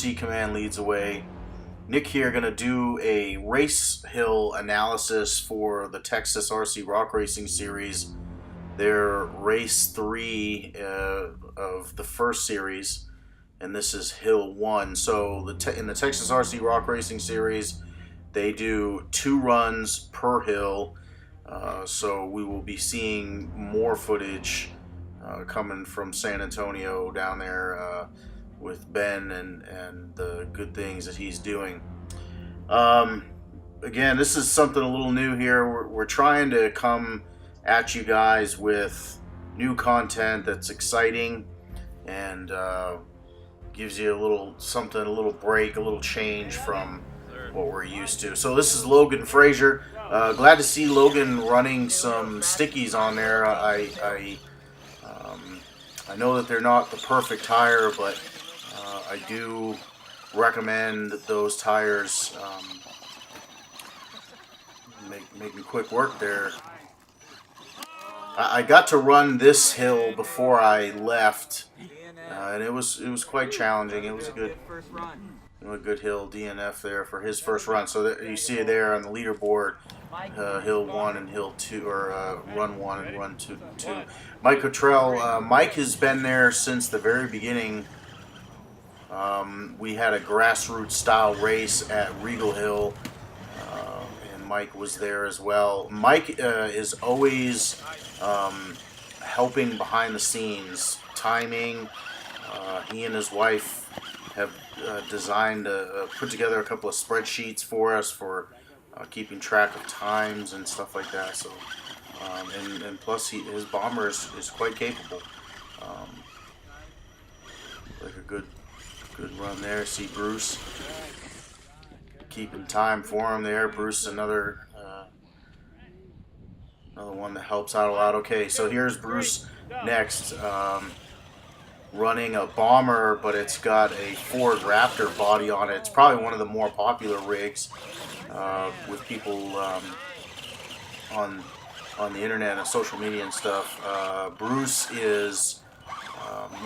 RC Command leads away. Nick here going to do a race hill analysis for the Texas RC Rock Racing Series. Their race 3 of the first series, and this is hill 1. So in the Texas RC Rock Racing Series, they do 2 runs per hill. So we will be seeing more footage coming from San Antonio down there with Ben and the good things that he's doing. Again, this is something a little new here. We're trying to come at you guys with new content that's exciting and gives you a little something, a little break, a little change from what we're used to. So this is Logan Frazier. Glad to see Logan running some stickies on there. I know that they're not the perfect tire, but I do recommend those tires. Making quick work there. I got to run this hill before I left, and it was quite challenging. It was a good hill DNF there for his first run. So that you see there on the leaderboard, hill 1 and hill 2, or run 1 and run 2. Mike Cottrell. Mike has been there since the very beginning. We had a grassroots style race at Regal Hill, and Mike was there as well. Mike is always helping behind the scenes, timing. He and his wife have designed, put together a couple of spreadsheets for us for keeping track of times and stuff like that. So, and plus his bomber is quite capable. Like a good run there. See Bruce keeping time for him there. Bruce, another one that helps out a lot. Okay, so here's Bruce next, running a bomber, but it's got a Ford Raptor body on it. It's probably one of the more popular rigs with people on the internet and social media and stuff. Bruce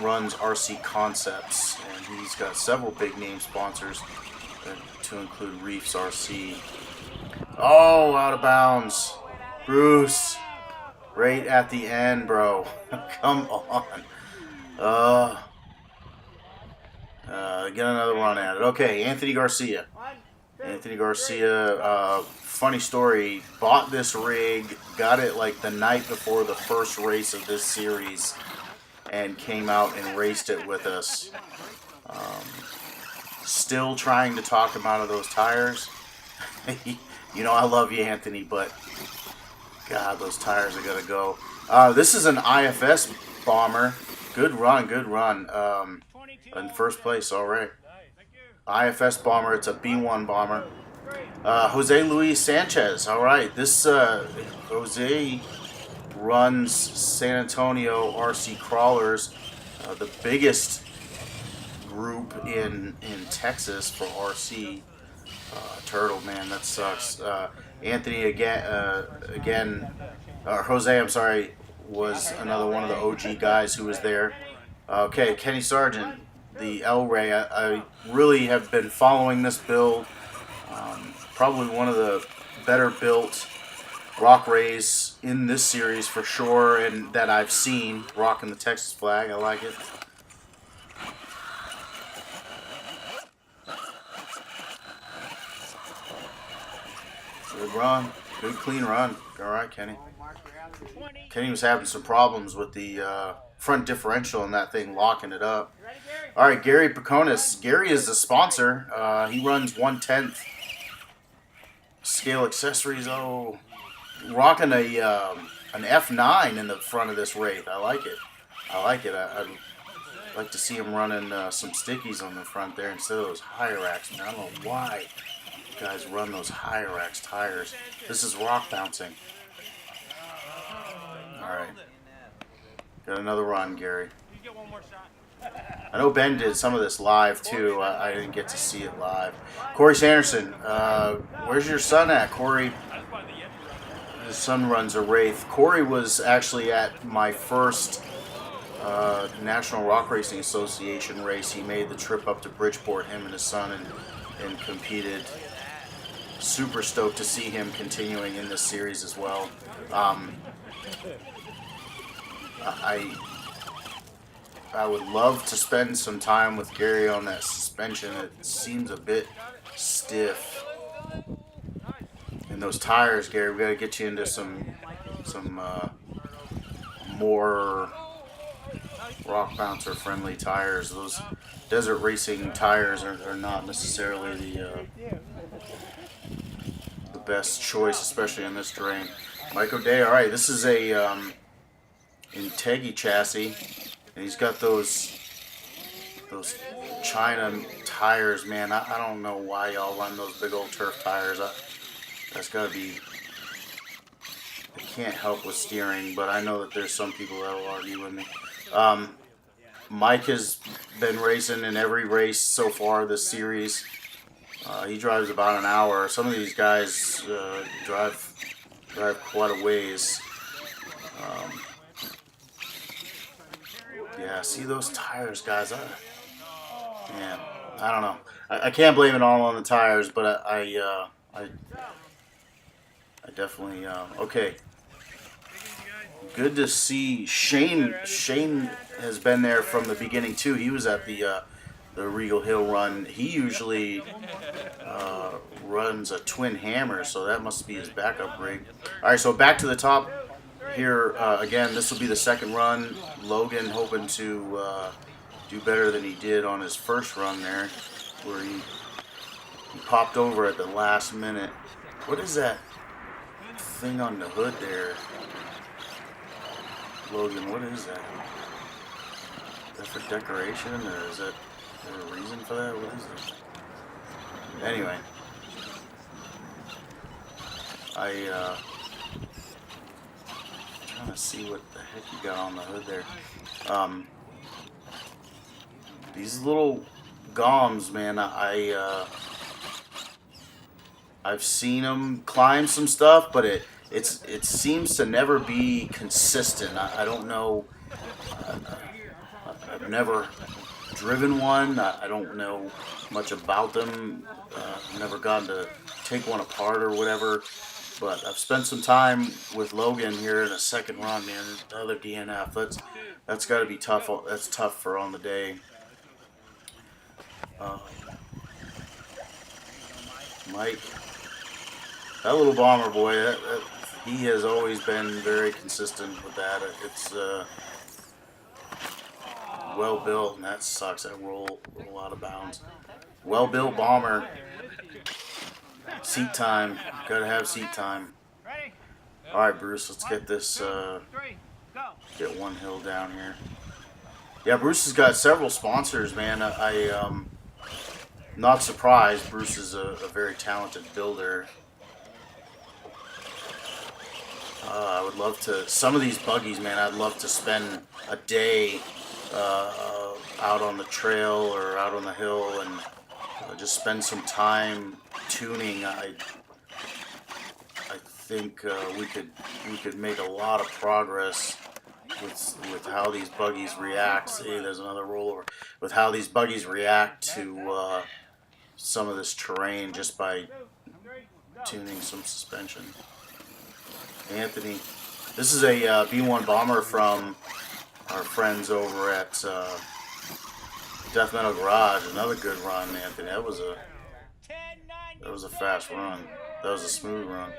runs RC Concepts, and he's got several big name sponsors to include Reefs RC. Oh, out of bounds. Bruce, right at the end, bro. Come on. Get another run at it. Okay, Anthony Garcia. Funny story, bought this rig, got it like the night before the first race of this series, and came out and raced it with us. Still trying to talk him out of those tires. You know I love you, Anthony, but God, those tires are gonna go. This is an IFS bomber. Good run. In first place, all right. IFS bomber. It's a B1 bomber. Jose Luis Sanchez. All right, this Jose runs San Antonio RC Crawlers, the biggest group in Texas for RC. Turtle, man, that sucks. Anthony Jose, I'm sorry, was another one of the OG guys who was there. Okay, Kenny Sargent, the El Rey. I really have been following this build. Probably one of the better built rock rays in this series for sure, and that I've seen, rocking the Texas flag. I like it. Good run. Good clean run. All right, Kenny. Kenny was having some problems with the front differential and that thing locking it up. All right, Gary Peconis. Gary is the sponsor. He runs 1/10 scale accessories. Oh, rocking an F9 in the front of this Wraith. I like it. I'd like to see him running some stickies on the front there instead of those Hyrax. Man, I don't know why guys run those Hyrax tires. This is rock bouncing. Alright. Got another run, Gary. I know Ben did some of this live too. I didn't get to see it live. Corey Sanderson, where's your son at, Corey? His son runs a Wraith. Corey was actually at my first National Rock Racing Association race. He made the trip up to Bridgeport, him and his son, and competed. Super stoked to see him continuing in this series as well. I would love to spend some time with Gary on that suspension. It seems a bit stiff. And those tires, Gary, we got to get you into some more rock bouncer friendly tires. Those desert racing tires are not necessarily the best choice, especially in this terrain. Mike O'Day, all right, this is a Integi chassis, and he's got those China tires, man. I don't know why y'all run those big old turf tires. That's got to be. I can't help with steering, but I know that there's some people that will argue with me. Mike has been racing in every race so far this series. He drives about an hour. Some of these guys drive quite a ways. Yeah, see those tires, guys. Man, I don't know. I can't blame it all on the tires, but I definitely okay. Good to see Shane. Shane has been there from the beginning too. He was at the Regal Hill run. He usually runs a twin hammer, so that must be his backup rig. All right, so back to the top here again. This will be the second run. Logan hoping to do better than he did on his first run there, where he popped over at the last minute. What is that thing on the hood there, Logan? What is that? Is that for decoration, or is there a reason for that? What is it? Anyway, I'm trying to see what the heck you got on the hood there. These little goms, man, I've seen them climb some stuff, but it seems to never be consistent. I don't know. I've never driven one. I don't know much about them. Never gotten to take one apart or whatever. But I've spent some time with Logan here in a second run, man. Another DNF. That's got to be tough. That's tough for on the day. Mike, that little bomber boy, he has always been very consistent with that. It's well built, and that sucks. That roll out of bounds. Well built bomber. Seat time. Gotta have seat time. All right, Bruce. Let's get this. Get one hill down here. Yeah, Bruce has got several sponsors, man. I'm not surprised. Bruce is a very talented builder. I would love to. Some of these buggies, man. I'd love to spend a day out on the trail or out on the hill and just spend some time tuning. I think we could make a lot of progress with how these buggies react. See, there's another rollover. With how these buggies react to some of this terrain just by tuning some suspension. Anthony, this is a B1 bomber from our friends over at Death Metal Garage. Another good run, Anthony. That was a fast run. That was a smooth run.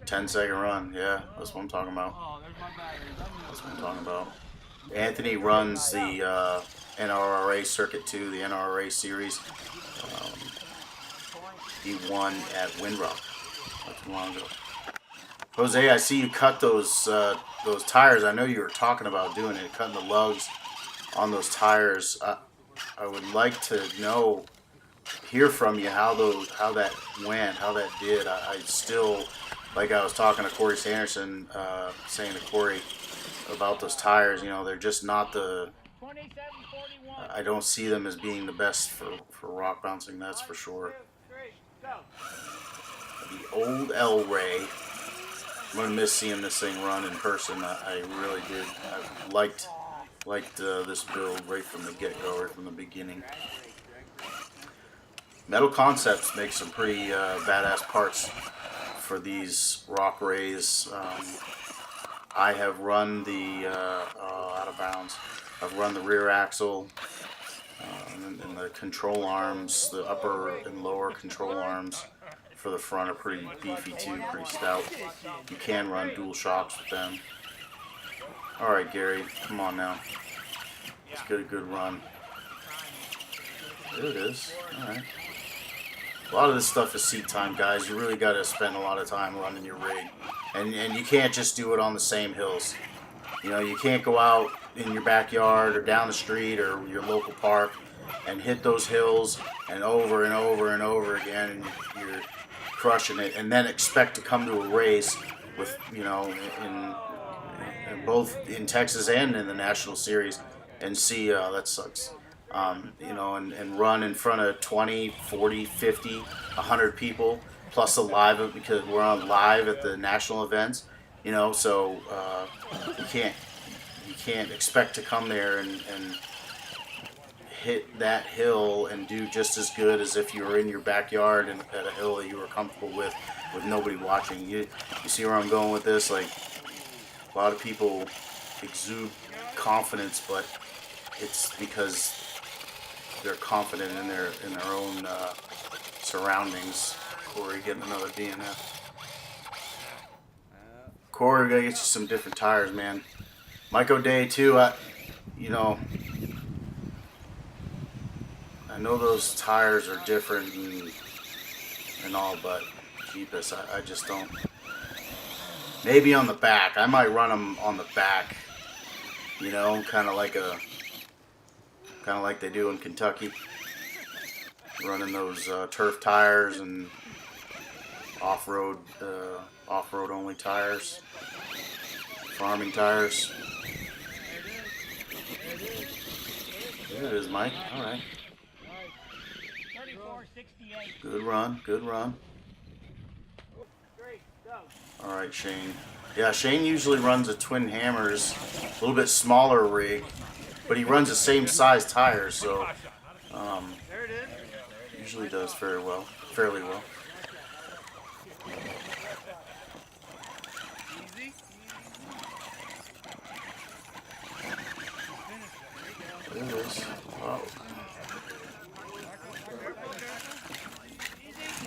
10-second run. Yeah, that's what I'm talking about. That's what I'm talking about. Anthony runs the NRRA Circuit 2, the NRRA series. He won at Windrock not too long ago. Jose, I see you cut those tires. I know you were talking about doing it, cutting the lugs on those tires. I would like to hear from you how that went, how that did. I still, like I was talking to Corey Sanderson, saying to Corey about those tires. They're just not I don't see them as being the best for rock bouncing. That's for sure. The old El Rey. I'm gonna miss seeing this thing run in person. I really did. I liked this build right from the get-go, right from the beginning. Metal Concepts makes some pretty badass parts for these rock rays. I have run the out of bounds. I've run the rear axle and the control arms, the upper and lower control arms for the front are pretty beefy too, pretty stout. You can run dual shocks with them. All right, Gary, come on now. Let's get a good run. There it is. All right. A lot of this stuff is seat time, guys. You really got to spend a lot of time running your rig. And you can't just do it on the same hills. You know, you can't go out in your backyard or down the street or your local park and hit those hills and over and over and over again, and you're crushing it, and then expect to come to a race with, you know, in both in Texas and in the National Series and see that sucks. You know, and run in front of 20, 40, 50, 100 people, plus a live, because we're on live at the national events, you know, so you can't expect to come there and hit that hill and do just as good as if you were in your backyard and at a hill that you were comfortable with nobody watching. You see where I'm going with this? Like, a lot of people exude confidence, but it's because they're confident in their own surroundings. Corey getting another DNF. Corey, we gotta get you some different tires, man. Mike O'Day too. You know, I know those tires are different and all, but jeepus, I just don't. Maybe on the back. I might run them on the back. You know, kind of like they do in Kentucky, running those turf tires and off-road only tires, farming tires. There it is, Mike. All right. Good run, good run. All right, Shane. Yeah, Shane usually runs a Twin Hammers, a little bit smaller rig, but he runs the same size tires, so usually does fairly well. There it is. Wow.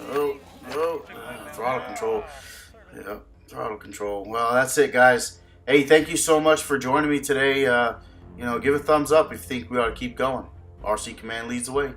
Oh, throttle control. Yep, throttle control. Well, that's it, guys. Hey, thank you so much for joining me today. You know, give a thumbs up if you think we ought to keep going. RC Command leads the way.